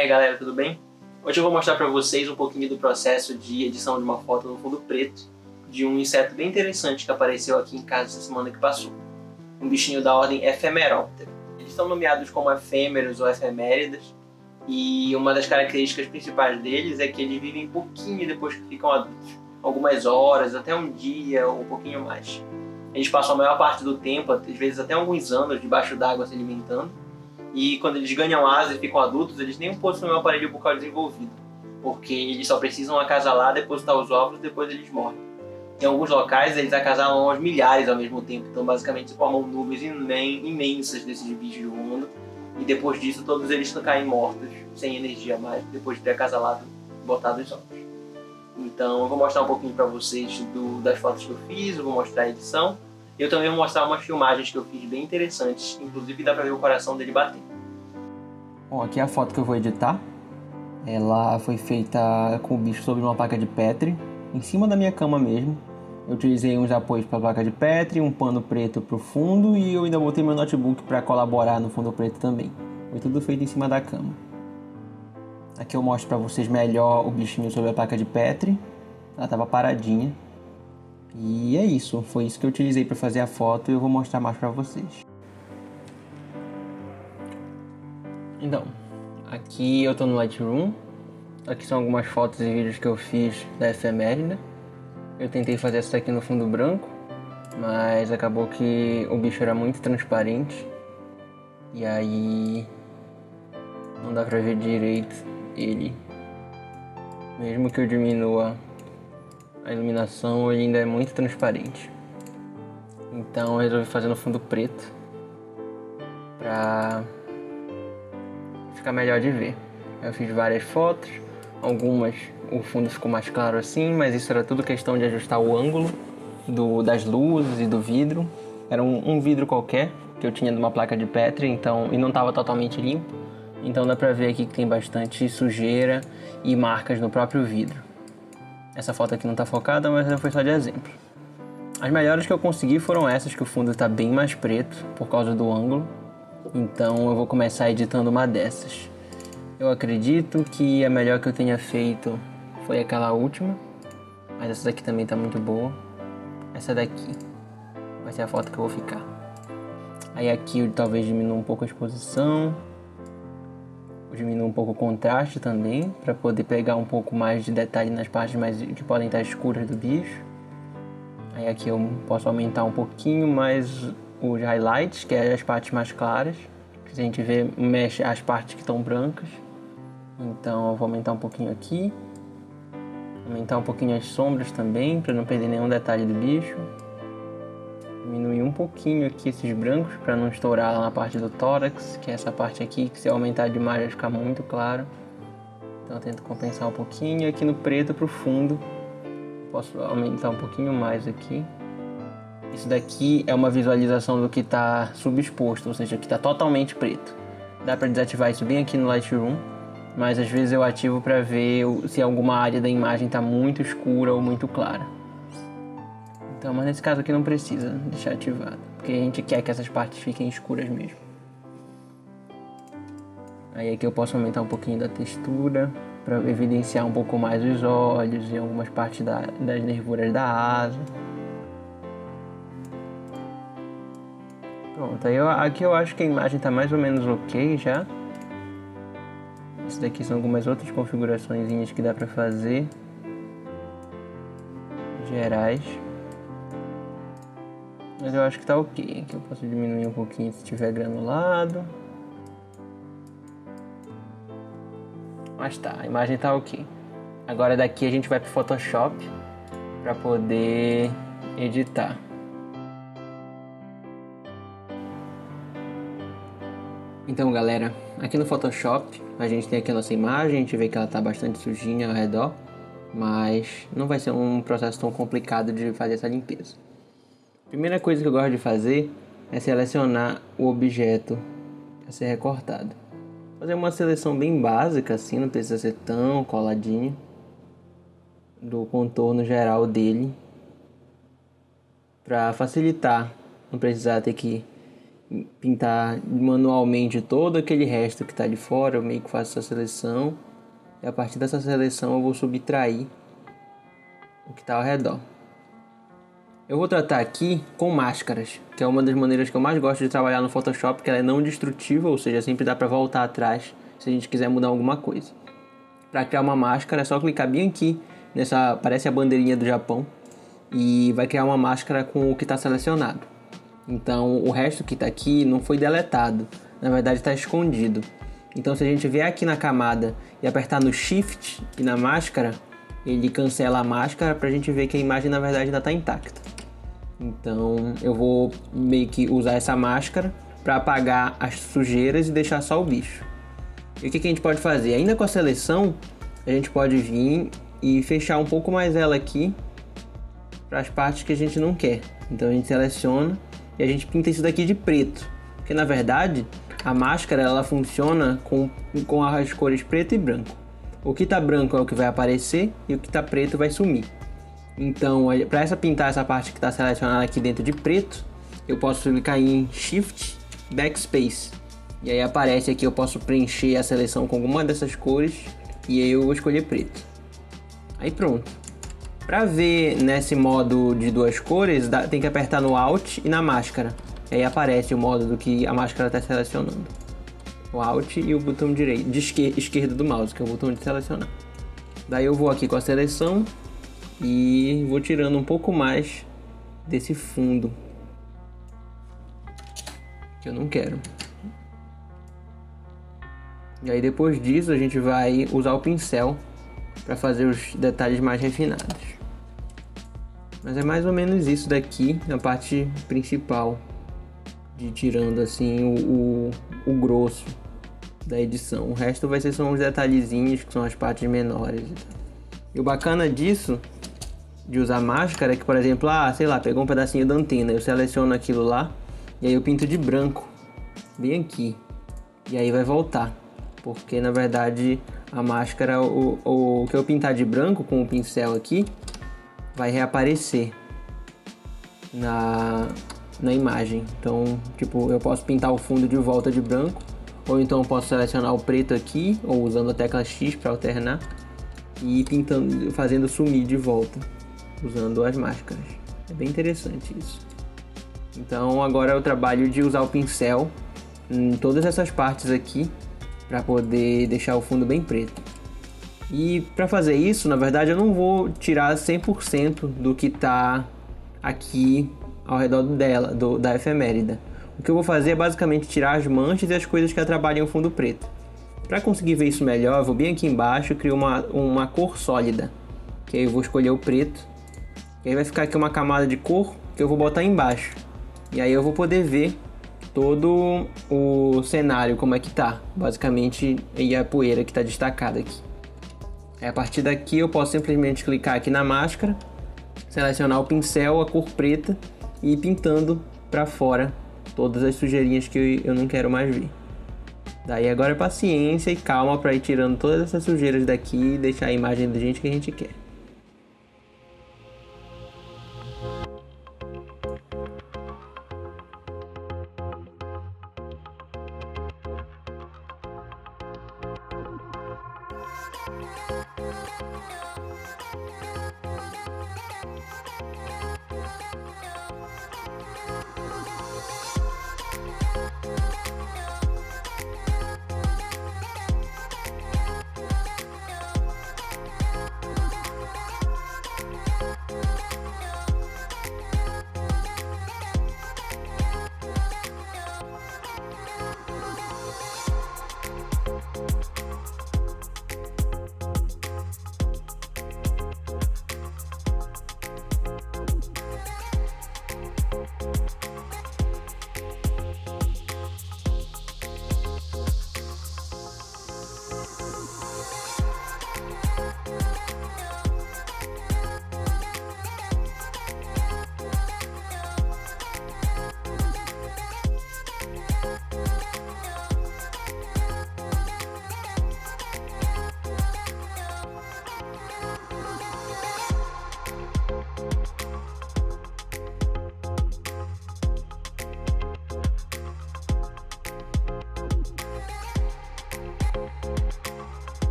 aí galera, tudo bem? Hoje eu vou mostrar para vocês um pouquinho do processo de edição de uma foto no fundo preto de um inseto bem interessante que apareceu aqui em casa essa semana que passou. Um bichinho da ordem Ephemeroptera. Eles são nomeados como efêmeros ou efeméridas e uma das características principais deles é que eles vivem pouquinho depois que ficam adultos. Algumas horas, até um dia ou um pouquinho mais. Eles passam a maior parte do tempo, às vezes até alguns anos, debaixo d'água se alimentando. E quando eles ganham asa e ficam adultos, eles nem possuem um aparelho bucal desenvolvido, porque eles só precisam acasalar, depositar os ovos e depois eles morrem. Em alguns locais, eles acasalam aos milhares ao mesmo tempo, então basicamente se formam nuvens imensas desses bichos voando, e depois disso todos eles caem mortos, sem energia mais, depois de ter acasalado e botado os ovos. Então eu vou mostrar um pouquinho para vocês das fotos que eu fiz, eu vou mostrar a edição. Eu também vou mostrar umas filmagens que eu fiz bem interessantes, inclusive dá pra ver o coração dele bater. Bom, aqui é a foto que eu vou editar. Ela foi feita com o bicho sobre uma placa de Petri, em cima da minha cama mesmo. Eu utilizei uns apoios para a placa de Petri, um pano preto para o fundo e eu ainda botei meu notebook para colaborar no fundo preto também. Foi tudo feito em cima da cama. Aqui eu mostro para vocês melhor o bichinho sobre a placa de Petri. Ela estava paradinha. E é isso, foi isso que eu utilizei para fazer a foto e eu vou mostrar mais para vocês. Então, aqui eu tô no Lightroom. Aqui são algumas fotos e vídeos que eu fiz da efeméride. Eu tentei fazer essa aqui no fundo branco, mas acabou que o bicho era muito transparente. E aí não dá pra ver direito ele. Mesmo que eu diminua a iluminação, ele ainda é muito transparente. Então eu resolvi fazer no fundo preto pra ficar melhor de ver. Eu fiz várias fotos, algumas o fundo ficou mais claro assim, mas isso era tudo questão de ajustar o ângulo das luzes e do vidro. Era um vidro qualquer que eu tinha de uma placa de Petri, então, e não estava totalmente limpo. Então dá pra ver aqui que tem bastante sujeira e marcas no próprio vidro. Essa foto aqui não está focada, mas foi só de exemplo. As melhores que eu consegui foram essas, que o fundo está bem mais preto por causa do ângulo. Então eu vou começar editando uma dessas. Eu acredito que a melhor que eu tenha feito foi aquela última, mas essa daqui também está muito boa. Essa daqui vai ser a foto que eu vou ficar. Aí aqui eu talvez diminua um pouco a exposição. Diminuo um pouco o contraste também, para poder pegar um pouco mais de detalhe nas partes que podem estar escuras do bicho. Aí aqui eu posso aumentar um pouquinho mais os highlights, que é as partes mais claras. Se a gente vê, mexe as partes que estão brancas. Então eu vou aumentar um pouquinho aqui. Aumentar um pouquinho as sombras também, para não perder nenhum detalhe do bicho. Diminuir um pouquinho aqui esses brancos para não estourar lá na parte do tórax, que é essa parte aqui, que se eu aumentar demais vai ficar muito claro. Então eu tento compensar um pouquinho. Aqui no preto para o fundo, posso aumentar um pouquinho mais aqui. Isso daqui é uma visualização do que está subexposto, ou seja, que está totalmente preto. Dá para desativar isso bem aqui no Lightroom, mas às vezes eu ativo para ver se alguma área da imagem está muito escura ou muito clara. Então, mas nesse caso aqui não precisa deixar ativado, porque a gente quer que essas partes fiquem escuras mesmo. Aí aqui eu posso aumentar um pouquinho da textura, para evidenciar um pouco mais os olhos e algumas partes das nervuras da asa. Pronto, aí aqui eu acho que a imagem está mais ou menos ok já. Isso daqui são algumas outras configurações que dá para fazer, gerais. Mas eu acho que tá ok. Aqui eu posso diminuir um pouquinho se tiver granulado. Mas tá, a imagem tá ok. Agora daqui a gente vai pro Photoshop para poder editar. Então galera, aqui no Photoshop a gente tem aqui a nossa imagem, a gente vê que ela tá bastante sujinha ao redor, mas não vai ser um processo tão complicado de fazer essa limpeza. A primeira coisa que eu gosto de fazer é selecionar o objeto a ser recortado. Fazer uma seleção bem básica assim, não precisa ser tão coladinho, do contorno geral dele, para facilitar, não precisar ter que pintar manualmente todo aquele resto que está de fora. Eu meio que faço essa seleção. E a partir dessa seleção eu vou subtrair o que está ao redor. Eu vou tratar aqui com máscaras, que é uma das maneiras que eu mais gosto de trabalhar no Photoshop, porque ela é não destrutiva, ou seja, sempre dá para voltar atrás se a gente quiser mudar alguma coisa. Para criar uma máscara é só clicar bem aqui, parece a bandeirinha do Japão, e vai criar uma máscara com o que está selecionado. Então o resto que está aqui não foi deletado, na verdade está escondido. Então se a gente vier aqui na camada e apertar no Shift e na máscara, ele cancela a máscara para a gente ver que a imagem na verdade ainda está intacta. Então eu vou meio que usar essa máscara para apagar as sujeiras e deixar só o bicho. E o que a gente pode fazer? Ainda com a seleção, a gente pode vir e fechar um pouco mais ela aqui para as partes que a gente não quer. Então a gente seleciona e a gente pinta isso daqui de preto. Porque na verdade a máscara ela funciona com as cores preto e branco. O que está branco é o que vai aparecer e o que está preto vai sumir. Então, para pintar essa parte que está selecionada aqui dentro de preto, eu posso clicar em Shift Backspace. E aí aparece aqui, eu posso preencher a seleção com alguma dessas cores e aí eu vou escolher preto. Aí pronto. Para ver nesse modo de duas cores, tem que apertar no Alt e na máscara. E aí aparece o modo do que a máscara está selecionando. O Alt e o botão direito, esquerdo do mouse, que é o botão de selecionar. Daí eu vou aqui com a seleção e vou tirando um pouco mais desse fundo que eu não quero. E aí depois disso a gente vai usar o pincel para fazer os detalhes mais refinados. Mas é mais ou menos isso daqui, a parte principal, de tirando assim o grosso da edição. O resto vai ser só uns detalhezinhos que são as partes menores. E o bacana disso, de usar máscara, é que, por exemplo, sei lá, pegou um pedacinho da antena, eu seleciono aquilo lá e aí eu pinto de branco, bem aqui, e aí vai voltar, porque na verdade a máscara, o que eu pintar de branco com o pincel aqui, vai reaparecer na imagem. Então, tipo, eu posso pintar o fundo de volta de branco, ou então eu posso selecionar o preto aqui, ou usando a tecla X para alternar, e pintando, fazendo sumir de volta, usando as máscaras. É bem interessante isso. Então agora é o trabalho de usar o pincel em todas essas partes aqui, para poder deixar o fundo bem preto. E para fazer isso, na verdade, eu não vou tirar 100% do que está aqui ao redor da efeméride. O que eu vou fazer é basicamente tirar as manchas e as coisas que atrapalham o fundo preto. Para conseguir ver isso melhor, eu vou bem aqui embaixo e crio uma cor sólida, que aí eu vou escolher o preto, e aí vai ficar aqui uma camada de cor que eu vou botar embaixo, e aí eu vou poder ver todo o cenário como é que tá, basicamente, e a poeira que está destacada aqui. Aí, a partir daqui eu posso simplesmente clicar aqui na máscara, selecionar o pincel, a cor preta e ir pintando para fora todas as sujeirinhas que eu não quero mais ver. Daí agora é paciência e calma para ir tirando todas essas sujeiras daqui e deixar a imagem do jeito que a gente quer.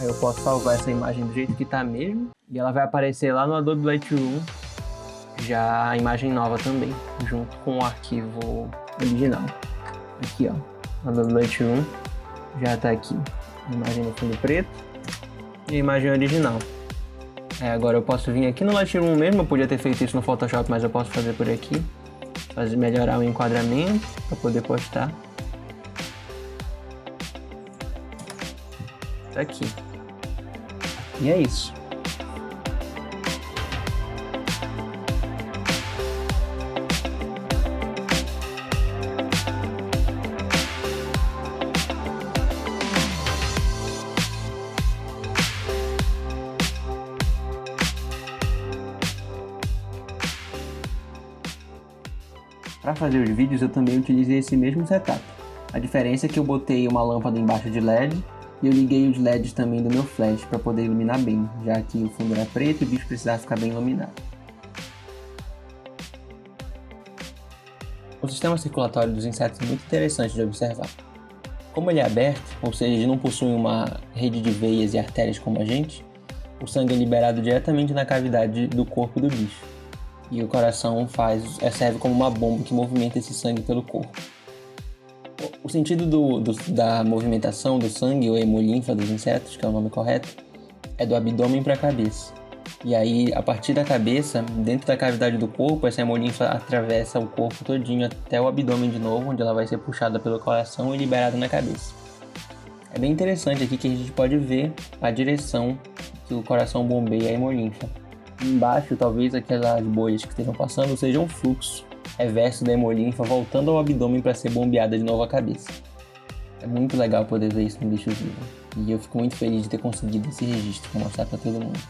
Aí eu posso salvar essa imagem do jeito que tá mesmo. E ela vai aparecer lá no Adobe Lightroom, já a imagem nova também, junto com o arquivo original. Aqui, ó, no Adobe Lightroom, já tá aqui a imagem no fundo preto e a imagem original. Agora eu posso vir aqui no Lightroom mesmo, eu podia ter feito isso no Photoshop, mas eu posso fazer por aqui. Melhorar o enquadramento para poder postar. Tá aqui. E é isso. Para fazer os vídeos eu também utilizei esse mesmo setup. A diferença é que eu botei uma lâmpada embaixo de LED e eu liguei os LEDs também do meu flash para poder iluminar bem, já que o fundo era preto e o bicho precisava ficar bem iluminado. O sistema circulatório dos insetos é muito interessante de observar. Como ele é aberto, ou seja, ele não possui uma rede de veias e artérias como a gente, o sangue é liberado diretamente na cavidade do corpo do bicho. E o coração serve como uma bomba que movimenta esse sangue pelo corpo. O sentido da movimentação do sangue, ou hemolinfa dos insetos, que é o nome correto, é do abdômen para a cabeça. E aí, a partir da cabeça, dentro da cavidade do corpo, essa hemolinfa atravessa o corpo todinho até o abdômen de novo, onde ela vai ser puxada pelo coração e liberada na cabeça. É bem interessante aqui que a gente pode ver a direção que o coração bombeia a hemolinfa. Embaixo, talvez aquelas bolhas que estejam passando sejam um fluxo reverso da hemolinfa voltando ao abdômen para ser bombeada de novo à cabeça. É muito legal poder ver isso no bicho vivo. E eu fico muito feliz de ter conseguido esse registro para mostrar para todo mundo.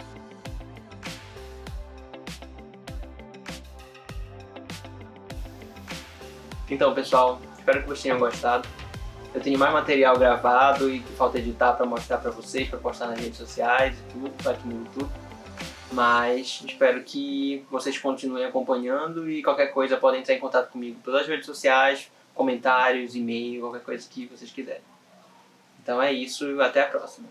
Então, pessoal, espero que vocês tenham gostado. Eu tenho mais material gravado e que falta editar para mostrar para vocês, para postar nas redes sociais e tudo, aqui no YouTube. Mas espero que vocês continuem acompanhando e qualquer coisa podem entrar em contato comigo pelas redes sociais, comentários, e-mail, qualquer coisa que vocês quiserem. Então é isso e até a próxima.